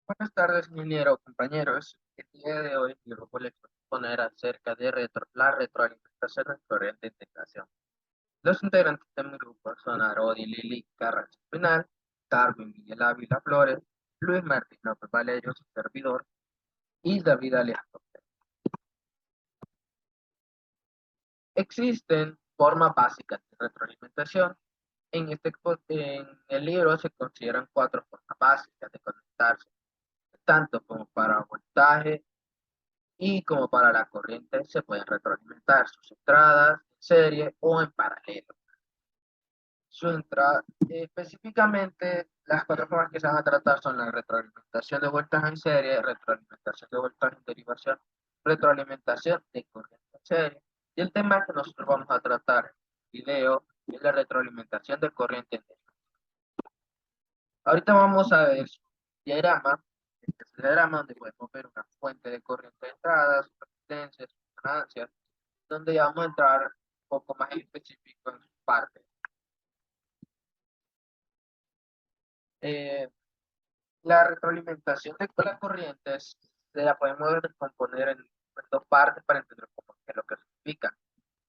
Buenas tardes, ingeniero, compañeros. El día de hoy mi grupo les va a exponer acerca de la retroalimentación de corriente de integración. Los integrantes de mi grupo son Arodi Lili Carranza Espinal, Darwin Miguel Ávila Flores, Luis Martín López Valerio, su servidor, y David Alejandro. Existen formas básicas de retroalimentación. En el libro se consideran cuatro formas básicas de conectarse, tanto como para voltaje, y como para la corriente se pueden retroalimentar sus entradas en serie o en paralelo. Su entrada, específicamente, las cuatro formas que se van a tratar son la retroalimentación de voltaje en serie, retroalimentación de voltaje en derivación, retroalimentación de corriente en serie. Y el tema que nosotros vamos a tratar en el video es la retroalimentación de corriente en derivación. Ahorita vamos a ver su diagrama. Este es el diagrama donde podemos ver una fuente de corriente de entrada, sus resistencias, sus ganancias, donde ya vamos a entrar un poco más en específico en su parte. Eh, la retroalimentación de la corriente se la podemos descomponer en dos partes para entender cómo es lo que significa.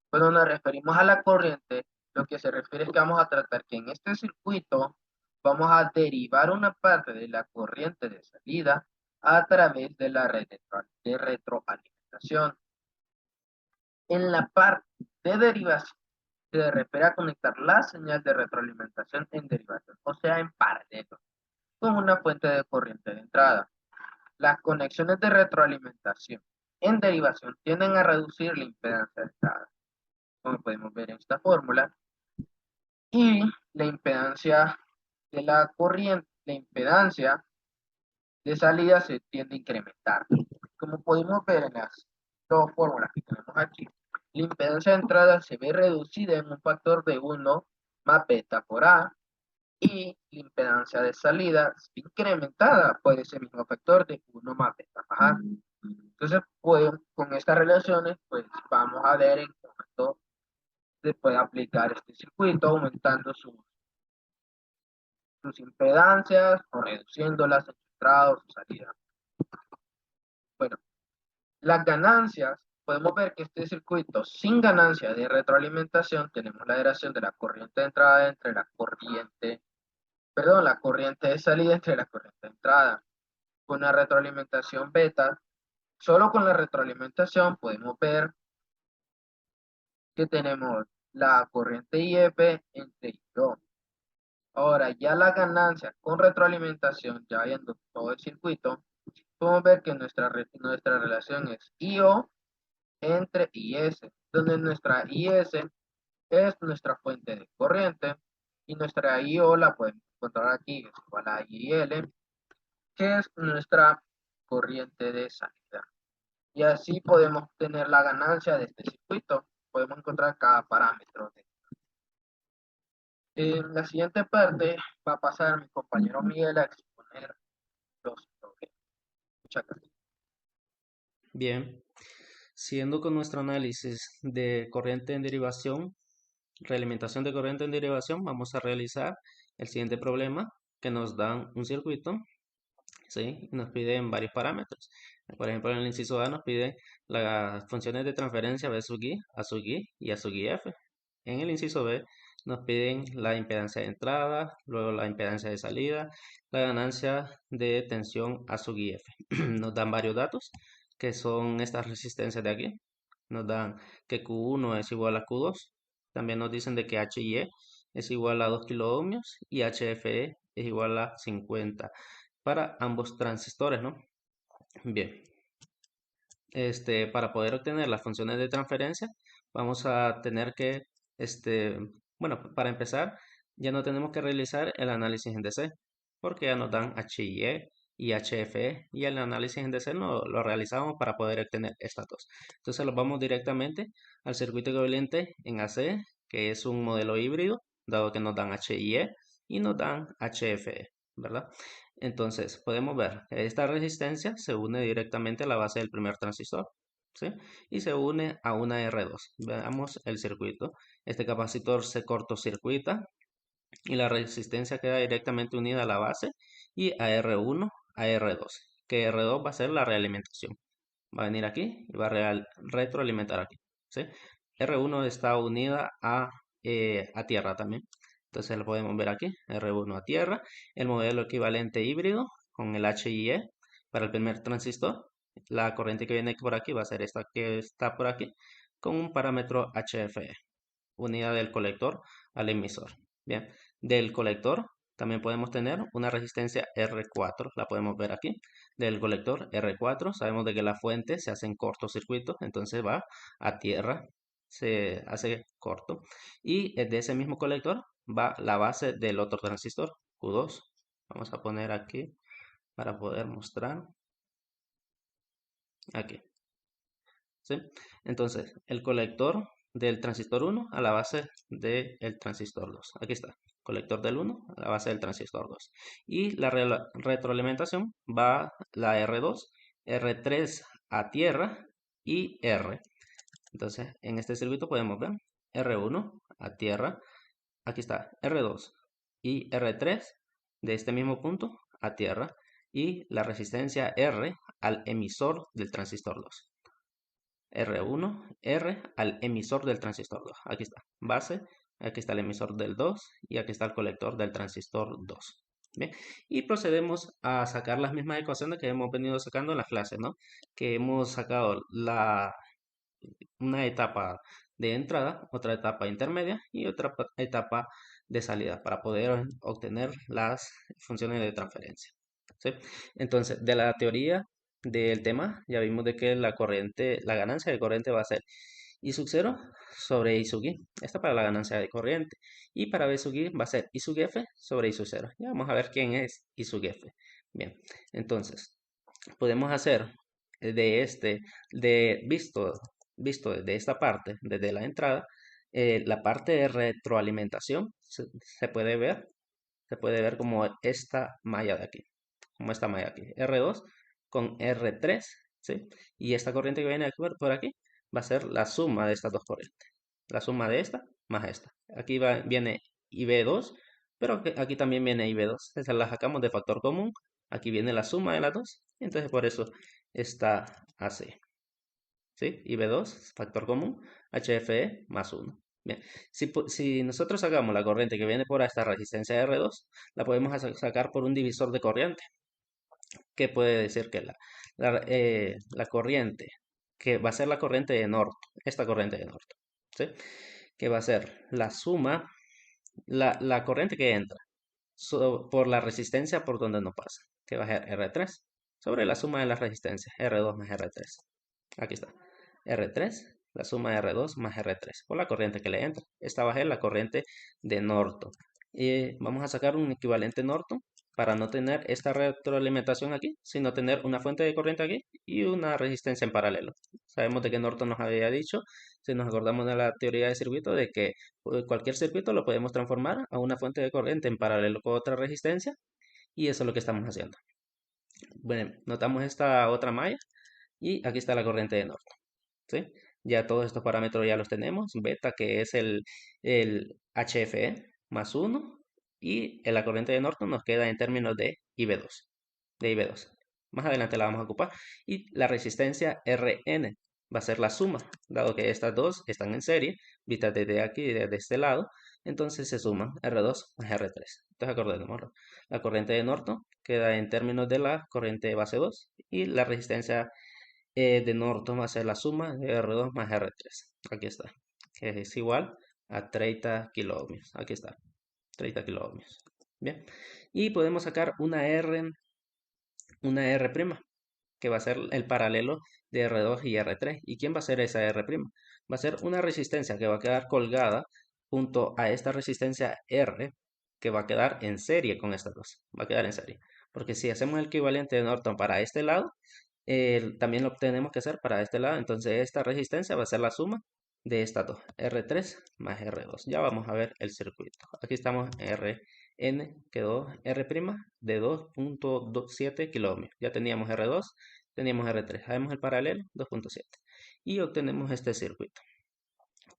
Cuando nos referimos a la corriente, lo que se refiere es que vamos a tratar que en este circuito vamos a derivar una parte de la corriente de salida a través de la red de retroalimentación. En la parte de derivación se refiere a conectar la señal de retroalimentación en derivación, o sea, en paralelo, con una fuente de corriente de entrada. Las conexiones de retroalimentación en derivación tienden a reducir la impedancia de entrada, como podemos ver en esta fórmula, y la impedancia de la corriente, la impedancia de salida se tiende a incrementar. Como podemos ver en las dos fórmulas que tenemos aquí, la impedancia de entrada se ve reducida en un factor de 1 más beta por A, y la impedancia de salida incrementada por ese mismo factor de 1 más beta más A. Entonces, pues, con estas relaciones, pues vamos a ver en qué momento se puede aplicar este circuito, aumentando sus impedancias o reduciéndolas en su entrada o su salida. Bueno, las ganancias, podemos ver que este circuito sin ganancia de retroalimentación, tenemos la dirección de la corriente de entrada entre la corriente de salida entre la corriente de entrada. Con la retroalimentación beta, solo con la retroalimentación podemos ver que tenemos la corriente IF entre I2. Ahora, ya la ganancia con retroalimentación, ya viendo todo el circuito, podemos ver que nuestra relación es IO entre IS, donde nuestra IS es nuestra fuente de corriente y nuestra IO la podemos encontrar aquí, es igual a IL, que es nuestra corriente de salida. Y así podemos tener la ganancia de este circuito. Podemos encontrar cada parámetro. En la siguiente parte va a pasar mi compañero Miguel a exponer los problemas. Muchas gracias. Bien, siguiendo con nuestro análisis de corriente en derivación, realimentación de corriente en derivación, vamos a realizar el siguiente problema que nos dan un circuito, ¿sí? Y nos piden varios parámetros. Por ejemplo, en el inciso A nos pide las funciones de transferencia B sub I, A sub I y A sub IF. En el inciso B nos piden la impedancia de entrada, luego la impedancia de salida, la ganancia de tensión A sub IF. Nos dan varios datos que son estas resistencias de aquí. Nos dan que Q1 es igual a Q2. También nos dicen de que HIE es igual a 2 kiloohmios y HFE es igual a 50 para ambos transistores, ¿no? Bien, para poder obtener las funciones de transferencia, vamos a tener que, bueno, para empezar, ya no tenemos que realizar el análisis en DC, porque ya nos dan HIE y HFE, y el análisis en DC no, lo realizamos para poder obtener estas dos. Entonces, lo vamos directamente al circuito equivalente en AC, que es un modelo híbrido, dado que nos dan HIE y nos dan HFE, ¿verdad? Entonces, podemos ver que esta resistencia se une directamente a la base del primer transistor, ¿sí? Y se une a una R2. Veamos el circuito. Este capacitor se cortocircuita y la resistencia queda directamente unida a la base y a R1 a R2, que R2 va a ser la realimentación. Va a venir aquí y va a retroalimentar aquí, ¿sí? R1 está unida a tierra también. Entonces lo podemos ver aquí, R1 a tierra, el modelo equivalente híbrido con el HIE para el primer transistor. La corriente que viene por aquí va a ser esta que está por aquí, con un parámetro HFE, unida del colector al emisor. Bien, del colector también podemos tener una resistencia R4, la podemos ver aquí. Del colector R4, sabemos de que la fuente se hace en cortocircuito, entonces va a tierra, se hace corto. Y de ese mismo colector va la base del otro transistor, Q2. Vamos a poner aquí para poder mostrar. Aquí. ¿Sí? Entonces, el colector del transistor 1 a la base del transistor 2. Aquí está, colector del 1 a la base del transistor 2. Y la retroalimentación va la R2, R3 a tierra y R. Entonces, en este circuito podemos ver R1 a tierra, aquí está R2 y R3 de este mismo punto a tierra y la resistencia R al emisor del transistor 2. R1, R al emisor del transistor 2. Aquí está, base, aquí está el emisor del 2 y aquí está el colector del transistor 2. ¿Bien? Y procedemos a sacar las mismas ecuaciones que hemos venido sacando en las clases, ¿no? Que hemos sacado una etapa de entrada, otra etapa intermedia y otra etapa de salida para poder obtener las funciones de transferencia. ¿Sí? Entonces, de la teoría del tema, ya vimos de que la corriente, la ganancia de corriente va a ser I sub 0 sobre I sub I. Esta para la ganancia de corriente. Y para B sub I va a ser I sub F sobre I sub 0. Ya vamos a ver quién es I sub F. Bien, entonces, podemos hacer visto desde esta parte, desde la entrada, la parte de retroalimentación se puede ver como esta malla de aquí, como esta malla aquí, R2 con R3, ¿sí? Y esta corriente que viene por aquí va a ser la suma de estas dos corrientes, la suma de esta más esta. Aquí viene IB2, pero aquí también viene IB2, esa la sacamos de factor común, aquí viene la suma de las dos, entonces por eso está así. ¿Sí? Y B2, factor común, HFE más 1. Bien, si nosotros sacamos la corriente que viene por esta resistencia R2, la podemos sacar por un divisor de corriente, que puede decir que la corriente, que va a ser la corriente de Norton, esta corriente de Norton, ¿sí? Que va a ser la suma, la corriente que entra por la resistencia por donde no pasa, que va a ser R3, sobre la suma de las resistencias, R2 más R3. Aquí está. R3, la suma de R2 más R3, por la corriente que le entra. Esta va a ser la corriente de Norton. Y vamos a sacar un equivalente Norton para no tener esta retroalimentación aquí, sino tener una fuente de corriente aquí y una resistencia en paralelo. Sabemos de que Norton nos había dicho, si nos acordamos de la teoría de circuito, de que cualquier circuito lo podemos transformar a una fuente de corriente en paralelo con otra resistencia, y eso es lo que estamos haciendo. Bueno, notamos esta otra malla y aquí está la corriente de Norton. ¿Sí? Ya todos estos parámetros ya los tenemos. Beta, que es el HFE más 1. Y en la corriente de Norton nos queda en términos de IB2. De IB2. Más adelante la vamos a ocupar. Y la resistencia RN va a ser la suma. Dado que estas dos están en serie, vistas desde aquí y desde este lado, entonces se suman R2 más R3. Entonces acordémonos. La corriente de Norton queda en términos de la corriente base 2 y la resistencia de Norton va a ser la suma de R2 más R3. Aquí está. Que es igual a 30 kiloohmios. Aquí está. 30 kiloohmios. Bien. Y podemos sacar una R', que va a ser el paralelo de R2 y R3. ¿Y quién va a ser esa R'? Va a ser una resistencia que va a quedar colgada junto a esta resistencia R, que va a quedar en serie con estas dos. Va a quedar en serie. Porque si hacemos el equivalente de Norton para este lado, también lo tenemos que hacer para este lado. Entonces esta resistencia va a ser la suma de estas dos, R3 más R2. Ya vamos a ver el circuito. Aquí estamos Rn, quedó R' de 2.7 kiloohmios. Ya teníamos R2, teníamos R3. Hacemos el paralelo, 2.7. Y obtenemos este circuito,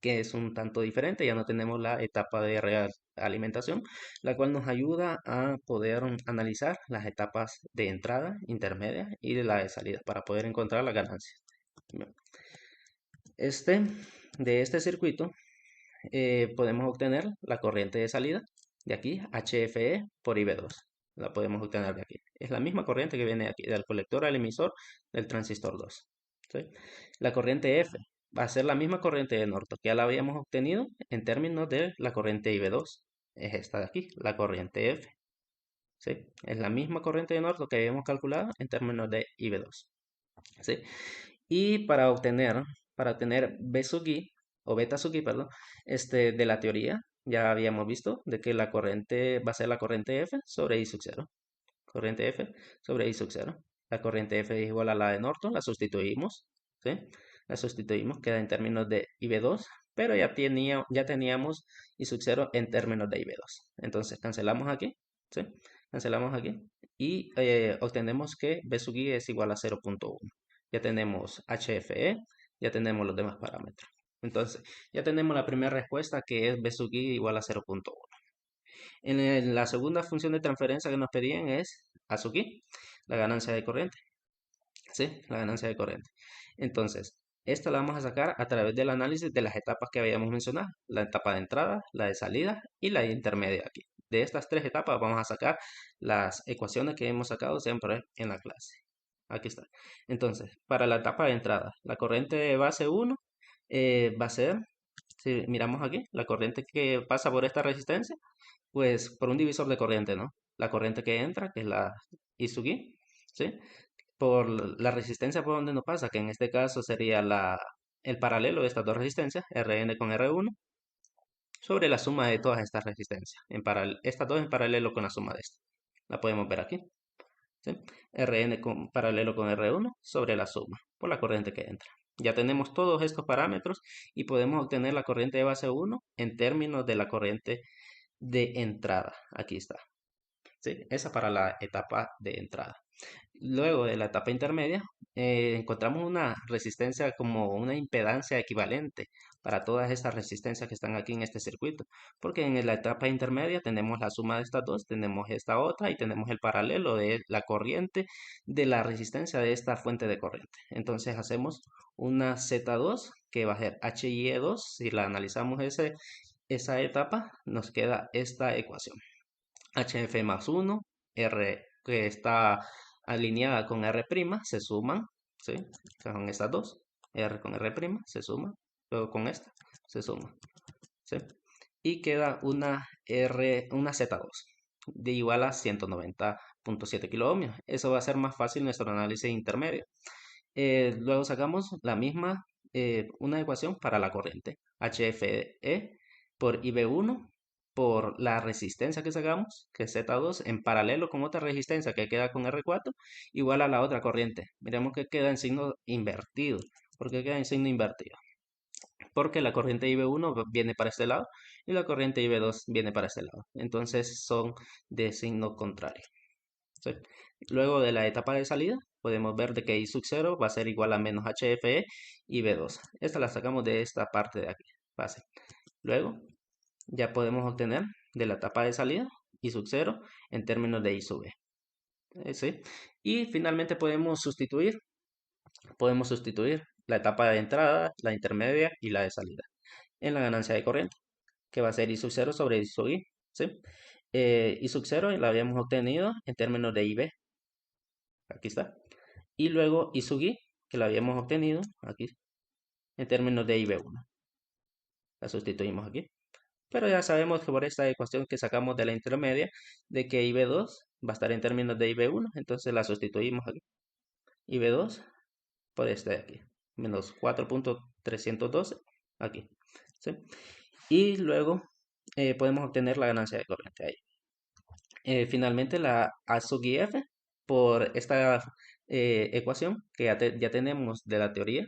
que es un tanto diferente. Ya no tenemos la etapa de alimentación, la cual nos ayuda a poder analizar las etapas de entrada, intermedia y de la de salida para poder encontrar la ganancia. Bien. De este circuito podemos obtener la corriente de salida de aquí, HFE por IB2. La podemos obtener de aquí. Es la misma corriente que viene aquí, del colector al emisor del transistor 2. ¿Sí? La corriente F va a ser la misma corriente de Norton que ya la habíamos obtenido en términos de la corriente IB2. Es esta de aquí, la corriente F. ¿Sí? Es la misma corriente de Norton que habíamos calculado en términos de IB2. ¿Sí? Y para obtener B sub I, o beta sub I, perdón, de la teoría, ya habíamos visto de que la corriente va a ser la corriente F sobre I sub 0. Corriente F sobre I sub 0. La corriente F es igual a la de Norton, la sustituimos, ¿sí? La sustituimos, queda en términos de IB2, pero ya teníamos I sub 0 en términos de IB2. Entonces cancelamos aquí, ¿sí? Cancelamos aquí y obtenemos que B sub I es igual a 0.1. Ya tenemos HFE, ya tenemos los demás parámetros. Entonces, ya tenemos la primera respuesta que es B sub I igual a 0.1. En la segunda función de transferencia que nos pedían es A sub I, la ganancia de corriente. ¿Sí? La ganancia de corriente. Entonces, esta la vamos a sacar a través del análisis de las etapas que habíamos mencionado. La etapa de entrada, la de salida y la intermedia aquí. De estas tres etapas vamos a sacar las ecuaciones que hemos sacado siempre en la clase. Aquí está. Entonces, para la etapa de entrada, la corriente de base 1 va a ser, si miramos aquí, la corriente que pasa por esta resistencia, pues por un divisor de corriente, ¿no? La corriente que entra, que es la I sub I, ¿sí? Por la resistencia por donde no pasa, que en este caso sería el paralelo de estas dos resistencias, Rn con R1, sobre la suma de todas estas resistencias. Estas dos en paralelo con la suma de estas. La podemos ver aquí. ¿Sí? Rn paralelo con R1 sobre la suma por la corriente que entra. Ya tenemos todos estos parámetros y podemos obtener la corriente de base 1 en términos de la corriente de entrada. Aquí está. ¿Sí? Esa para la etapa de entrada. Luego de la etapa intermedia, encontramos una resistencia como una impedancia equivalente para todas estas resistencias que están aquí en este circuito, porque en la etapa intermedia tenemos la suma de estas dos, tenemos esta otra y tenemos el paralelo de la corriente de la resistencia de esta fuente de corriente. Entonces hacemos una Z2 que va a ser HIE2. Si la analizamos esa etapa, nos queda esta ecuación. HF más 1, R que está alineada con R', se suman, ¿sí? Son estas dos, R con R', se suman, luego con esta, se suma, ¿sí? Y queda una Z2, de igual a 190.7 kiloohmios. Eso va a ser más fácil nuestro análisis intermedio. Luego sacamos la misma, una ecuación para la corriente, HFE por IB1 por la resistencia que sacamos, que es Z2, en paralelo con otra resistencia que queda con R4, igual a la otra corriente. Miremos que queda en signo invertido. ¿Por qué queda en signo invertido? Porque la corriente IB1 viene para este lado y la corriente IB2 viene para este lado. Entonces son de signo contrario. ¿Sí? Luego de la etapa de salida, podemos ver de que I sub 0 va a ser igual a menos HFE y B2. Esta la sacamos de esta parte de aquí. Fácil. Luego, ya podemos obtener de la etapa de salida I sub 0 en términos de I sub B. ¿Sí? Y finalmente podemos sustituir la etapa de entrada, la intermedia y la de salida en la ganancia de corriente, que va a ser I sub 0 sobre I sub I. ¿Sí? I sub 0 la habíamos obtenido en términos de IB. Aquí está. Y luego I sub I, que la habíamos obtenido aquí en términos de IB1. La sustituimos aquí. Pero ya sabemos que por esta ecuación que sacamos de la intermedia, de que IB2 va a estar en términos de IB1, entonces la sustituimos aquí. IB2 por este de aquí, menos 4.312 aquí. ¿Sí? Y luego podemos obtener la ganancia de corriente ahí. Finalmente la A sub F por esta ecuación que ya tenemos de la teoría,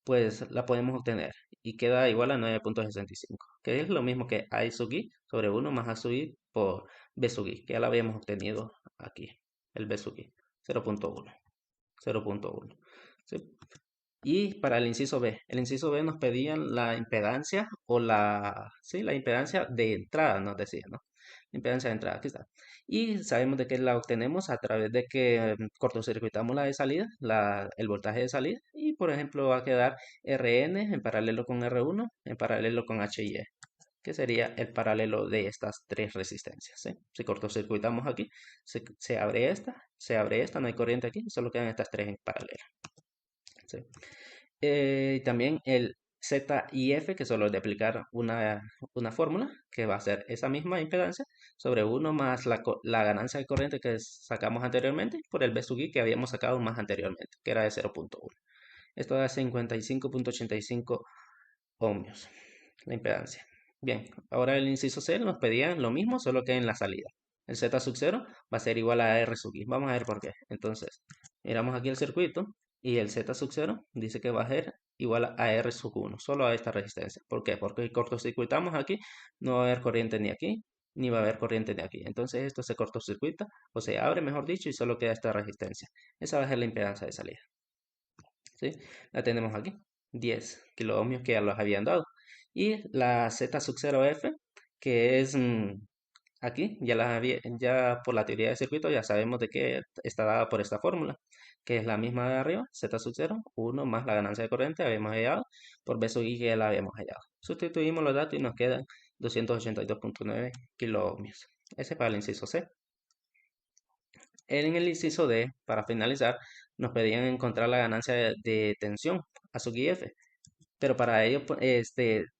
pues la podemos obtener y queda igual a 9.65, que es lo mismo que A sub I sobre 1 más A sub I por B sub I, que ya la habíamos obtenido aquí, el B sub I, 0.1, 0.1. ¿Sí? Y para el inciso B nos pedían la impedancia o sí, la impedancia de entrada, nos decía, ¿no? Impedancia de entrada, aquí está. Y sabemos de que la obtenemos a través de que cortocircuitamos la de salida, el voltaje de salida, y por ejemplo va a quedar Rn en paralelo con R1, en paralelo con HIE, que sería el paralelo de estas tres resistencias, ¿sí? Si cortocircuitamos aquí, se abre esta, no hay corriente aquí, solo quedan estas tres en paralelo, ¿sí? Y también el Z y F, que solo es de aplicar una fórmula, que va a ser esa misma impedancia sobre uno más la ganancia de corriente que sacamos anteriormente por el B sub I que habíamos sacado más anteriormente, que era de 0,1. Esto da 55,85 ohmios, la impedancia. Bien, ahora el inciso C nos pedían lo mismo, solo que en la salida. El Z sub 0 va a ser igual a R sub I. Vamos a ver por qué. Entonces, miramos aquí el circuito y el Z sub 0 dice que va a ser igual a R sub 1, solo a esta resistencia. ¿Por qué? Porque si cortocircuitamos aquí, no va a haber corriente ni aquí, ni va a haber corriente ni aquí. Entonces esto se cortocircuita, o se abre, mejor dicho, y solo queda esta resistencia. Esa va a ser la impedancia de salida. ¿Sí? La tenemos aquí, 10 kiloohmios que ya los habían dado. Y la Z sub 0F, que es aquí, ya por la teoría de circuito ya sabemos de que está dada por esta fórmula, que es la misma de arriba, Z sub 0, 1 más la ganancia de corriente, habíamos hallado, por B sub I que ya la habíamos hallado. Sustituimos los datos y nos quedan 282,9 kiloohmios. Ese es para el inciso C. En el inciso D, para finalizar, nos pedían encontrar la ganancia de tensión a su F. Pero para ello,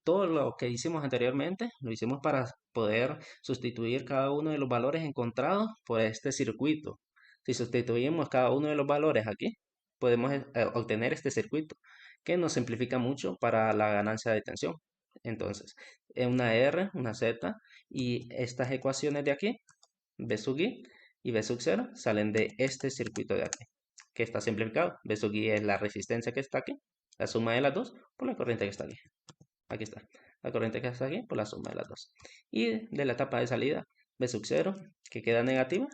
todo lo que hicimos anteriormente, lo hicimos para poder sustituir cada uno de los valores encontrados por este circuito. Si sustituimos cada uno de los valores aquí, podemos obtener este circuito, que nos simplifica mucho para la ganancia de tensión. Entonces, una R, una Z, y estas ecuaciones de aquí, B sub I y B sub 0 salen de este circuito de aquí, que está simplificado. B sub I es la resistencia que está aquí, la suma de las dos por la corriente que está aquí. Aquí está, la corriente que está aquí por la suma de las dos. Y de la etapa de salida, B sub 0, que queda negativa,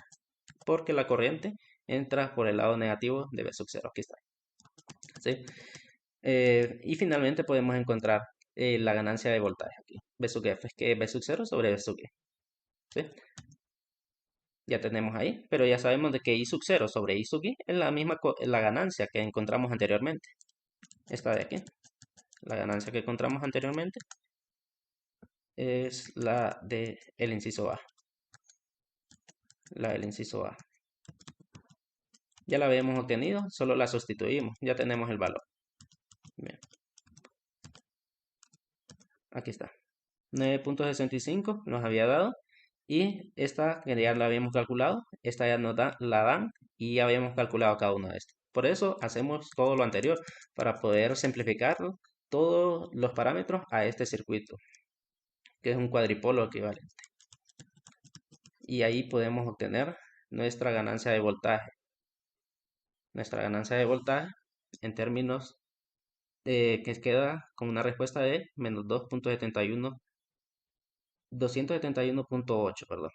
porque la corriente entra por el lado negativo de B sub 0. Aquí está. ¿Sí? Y finalmente podemos encontrar la ganancia de voltaje aquí. B sub F, que es B sub 0 sobre B sub I. ¿Sí? Ya tenemos ahí, pero ya sabemos de que I sub 0 sobre I sub I es la misma la ganancia que encontramos anteriormente. Esta de aquí. La ganancia que encontramos anteriormente es la del inciso A. La del inciso A. Ya la habíamos obtenido, solo la sustituimos. Ya tenemos el valor. Bien. Aquí está. 9,65 nos había dado. Y esta que ya la habíamos calculado, esta ya la dan y ya habíamos calculado cada una de estas. Por eso hacemos todo lo anterior, para poder simplificar todos los parámetros a este circuito, que es un cuadripolo equivalente. Y ahí podemos obtener nuestra ganancia de voltaje. Nuestra ganancia de voltaje en términos que queda con una respuesta de menos 271, 271,8, perdón.